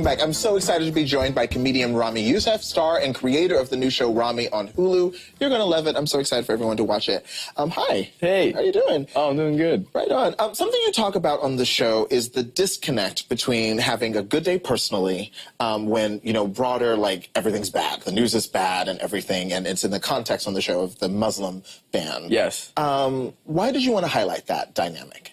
Back. I'm so excited to be joined by comedian Ramy Youssef, star and creator of the new show Ramy on Hulu. You're going to love it. I'm so excited for everyone to watch it. Hi. Hey. How you doing? Oh, I'm doing good. Right on. Something you talk about on the show is the disconnect between having a good day personally when, broader, like, everything's bad. The news is bad and everything, and it's in the context on the show of the Muslim ban. Yes. Why did you want to highlight that dynamic?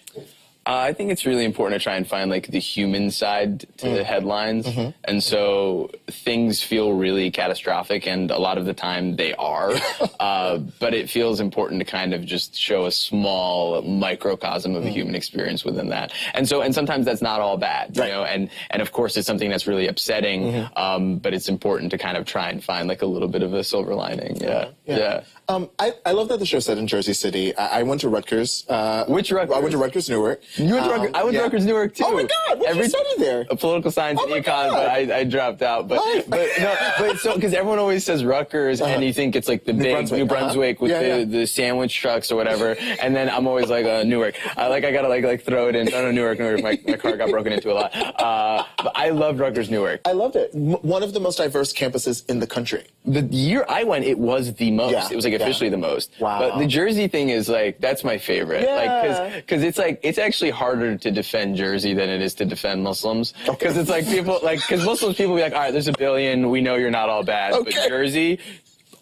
I think it's really important to try and find, like, the human side to the headlines. Mm-hmm. And so things feel really catastrophic, and a lot of the time they are. But it feels important to kind of just show a small microcosm of the human experience within that. And sometimes that's not all bad, you know? And of course it's something that's really upsetting, but it's important to kind of try and find, like, a little bit of a silver lining. Yeah. I love that the show's set in Jersey City. I went to Rutgers. Which Rutgers? I went to Rutgers, Newark. You went to Rutgers? I went to Rutgers, Newark, too. Oh, my God. What did you study there? Political science and econ, but I dropped out. But because everyone always says Rutgers, and you think it's like the big New Brunswick with the sandwich trucks or whatever. And then I'm always like, Newark. I gotta like throw it in. No, Newark. My car got broken into a lot. But I loved Rutgers, Newark. I loved it. One of the most diverse campuses in the country. The year I went, it was the most. Yeah. It was like officially the most. Wow. But the Jersey thing is like, that's my favorite. Yeah. Like, cause it's actually harder to defend Jersey than it is to defend Muslims. Cause it's like cause Muslims people be like, all right, there's a billion, we know you're not all bad. But Jersey,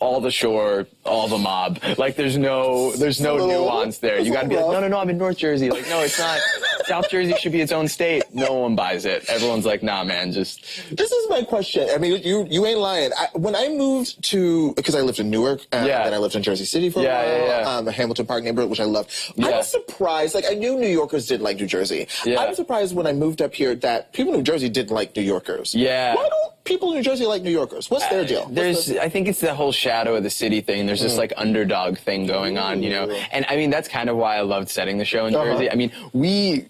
all the shore, all the mob. Like, there's no nuance there. You gotta be like, no, I'm in North Jersey. Like, no, it's not. South Jersey should be its own state. No one buys it. Everyone's like, nah, man, just. This is my question. I mean, you ain't lying. When I moved because I lived in Newark, and then I lived in Jersey City for a while, the Hamilton Park neighborhood, which I loved. I was surprised. Like, I knew New Yorkers didn't like New Jersey. I was surprised when I moved up here that people in New Jersey didn't like New Yorkers. Yeah. Why don't people in New Jersey like New Yorkers? What's their deal? I think it's the whole shadow of the city thing. There's this like underdog thing going on, And I mean, that's kind of why I loved setting the show in Jersey. I mean,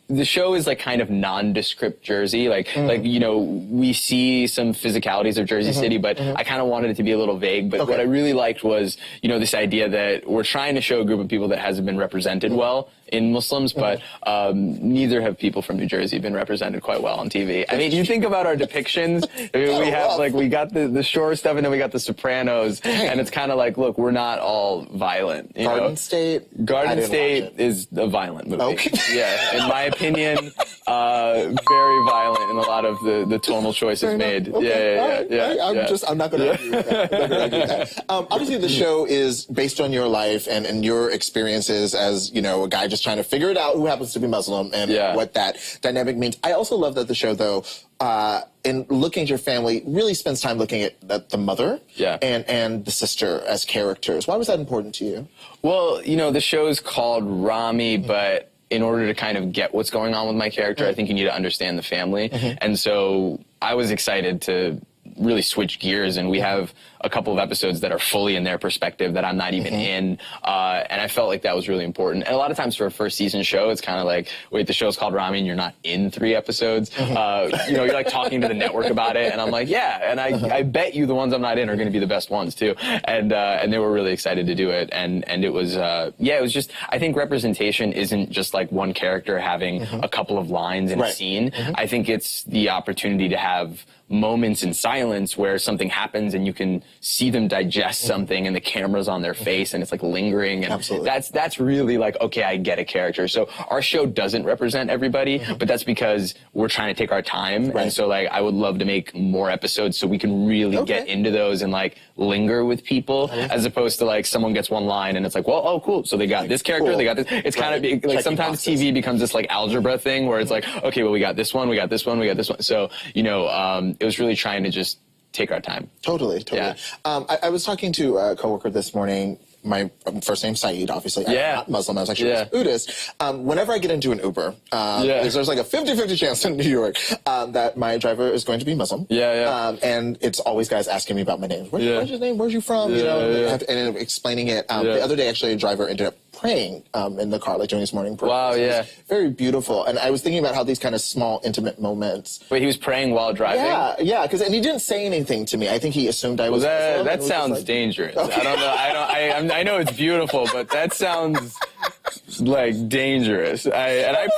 the show is like kind of nondescript Jersey. Like we see some physicalities of Jersey City, but I kind of wanted it to be a little vague. But what I really liked was, this idea that we're trying to show a group of people that hasn't been represented well in Muslims, but neither have people from New Jersey been represented quite well on TV. I mean, you think about our depictions. I mean, we have we got the shore stuff, and then we got the Sopranos, and it's kind of like, look, we're not all violent. Garden State is a violent movie. Okay. Yeah, in my opinion, very violent in a lot of the tonal choices made. Okay. I'm not going to argue with that. Obviously, the show is based on your life and your experiences as, a guy just trying to figure it out who happens to be Muslim and what that dynamic means. I also love that the show, though, in looking at your family, really spends time looking at the mother and the sister as characters. Why was that important to you? Well, the show's called Ramy, but in order to kind of get what's going on with my character, I think you need to understand the family. And so I was excited to really switch gears, and we have a couple of episodes that are fully in their perspective that I'm not even in, and I felt like that was really important. And a lot of times for a first season show, it's kind of like, wait, the show's called Ramy and you're not in 3 episodes. You're like talking to the network about it, and I'm like, and I bet you the ones I'm not in are going to be the best ones too. And they were really excited to do it, and it was it was just, I think representation isn't just like one character having a couple of lines in a scene. I think it's the opportunity to have moments in silence where something happens and you can see them digest something, and the camera's on their face and it's like lingering, and that's really like, okay, I get a character. So our show doesn't represent everybody, but that's because we're trying to take our time. And so like, I would love to make more episodes so we can really get into those and like linger with people, as opposed to like someone gets one line and it's like, well, oh cool, so they got this character, they got this. It's kind of like sometimes TV becomes this like algebra thing where it's like, okay, well, we got this one, we got this one, we got this one. So it was really trying to just take our time. Totally. Yeah. I was talking to a coworker this morning. My first name's Saeed, obviously. I'm not Muslim. I was actually a Buddhist. Whenever I get into an Uber, there's like a 50-50 chance in New York that my driver is going to be Muslim. And it's always guys asking me about my name. What's your name? Where's you from? And explaining it. The other day, actually, a driver ended up praying in the car, like during his morning prayer. Wow, It was very beautiful. And I was thinking about how these kind of small, intimate moments. Wait, he was praying while driving? Yeah, and he didn't say anything to me. I think he assumed I was Muslim. That sounds dangerous. Okay. I don't know. I know it's beautiful, but that sounds like dangerous. I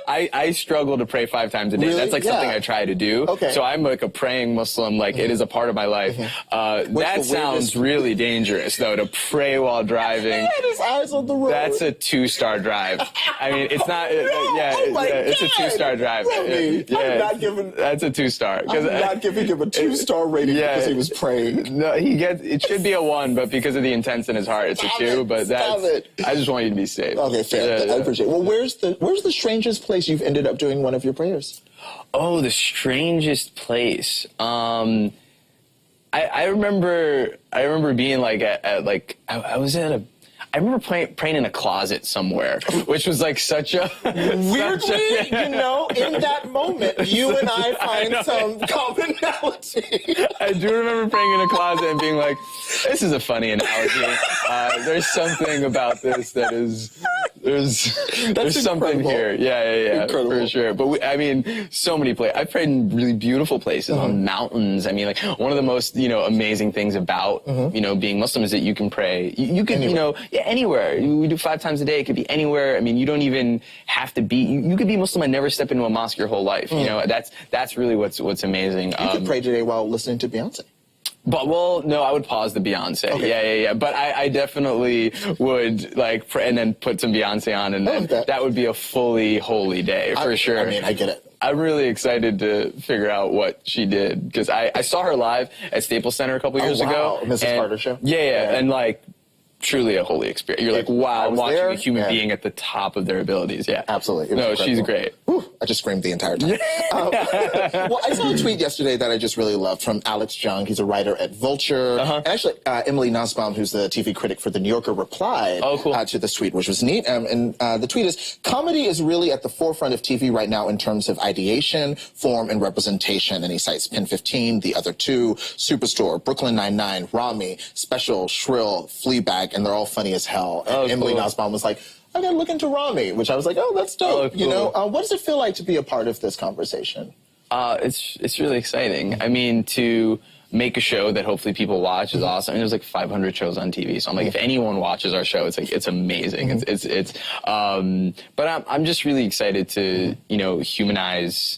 I struggle to pray 5 times a day. Really? That's like something I try to do. Okay. So I'm like a praying Muslim. Like it is a part of my life. That sounds really dangerous, though, to pray while driving. His eyes on the road. That's a 2-star drive. I mean, it's not. It's a 2-star drive. Ramy, I'm not giving. That's a 2-star. I'm not giving him a 2-star rating because he was praying. No, it should be a 1, but because of the intents in his heart, it's a 2. But I just want you to be safe. Okay, fair. I appreciate it. Well, where's the strangest place you've ended up doing one of your prayers? Oh, the strangest place. I remember being like I was at a. I remember praying in a closet somewhere, which was like such a... Weirdly, in that moment, you and I find some commonality. I do remember praying in a closet and being like, this is a funny analogy. There's something about this that is... There's something here. Yeah. Incredible. For sure. But so many places. I've prayed in really beautiful places, on mountains. I mean, like, one of the most, amazing things about, being Muslim is that you can pray. You can, anywhere. We do 5 times a day. It could be anywhere. I mean, you don't even have to be, you could be Muslim and never step into a mosque your whole life. That's really what's amazing. You could pray today while listening to Beyonce. But, no, I would pause the Beyonce. Okay. Yeah. But I definitely would, pray and then put some Beyonce on, and then that would be a fully holy day, for sure. I mean, I get it. I'm really excited to figure out what she did, because I saw her live at Staples Center a couple years ago. Mrs. Carter show? Yeah, and, truly a holy experience. You're like, wow, I'm watching a human being at the top of their abilities. Yeah, absolutely. No, she's great. Whew, I just screamed the entire time. Well, I saw a tweet yesterday that I just really loved from Alex Jung. He's a writer at Vulture. And actually, Emily Nussbaum, who's the TV critic for The New Yorker, replied to this tweet, which was neat. And the tweet is, comedy is really at the forefront of TV right now in terms of ideation, form, and representation. And he cites Pen 15, The Other Two, Superstore, Brooklyn Nine-Nine, Ramy, Special, Shrill, Fleabag, and they're all funny as hell. And Emily Nussbaum was like, I gotta look into Ramy, which I was like, oh, that's dope. What does it feel like to be a part of this conversation? It's really exciting. I mean, to make a show that hopefully people watch is awesome. I mean, there's like 500 shows on TV, so I'm like, if anyone watches our show, it's amazing. But I'm just really excited to humanize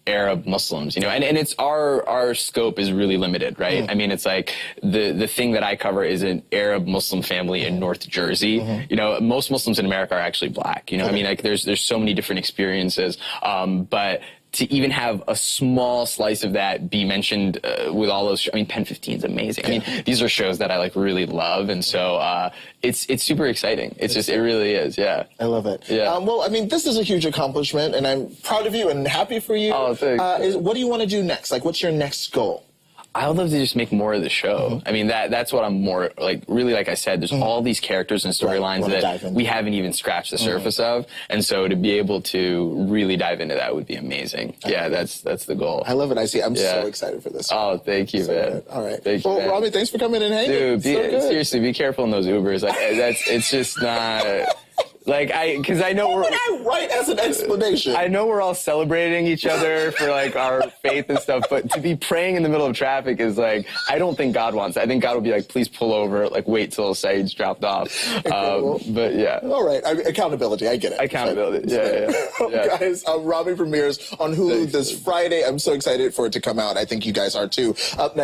Arab Muslims, and it's our scope is really limited, right? I mean, it's like the thing that I cover is an Arab Muslim family in North Jersey. Most Muslims in America are actually black. I mean, like there's so many different experiences, but to even have a small slice of that be mentioned with all those, Pen 15 is amazing. I mean, these are shows that I really love, and so it's super exciting. It really is. Yeah, I love it. Yeah. Well, I mean, this is a huge accomplishment, and I'm proud of you and happy for you. Oh, thanks. What do you want to do next? What's your next goal? I would love to just make more of the show. I mean, that's what I'm more really, like I said, there's all these characters and storylines that we haven't even scratched the surface of. And so to be able to really dive into that would be amazing. Yeah, that's the goal. I love it. I'm so excited for this. Oh, thank you, man. Good. All right. Thank you, man. Ramy, thanks for coming and hanging. Dude, seriously, be careful in those Ubers. It's just not... because I know what would I write as an explanation? I know we're all celebrating each other for our faith and stuff, but to be praying in the middle of traffic is I don't think God wants that. I think God will be like, please pull over, wait till Saeed's dropped off. But yeah. All right, accountability. I get it. Accountability. Yeah. Guys, Ramy premieres on Hulu this Friday. I'm so excited for it to come out. I think you guys are too. Up next.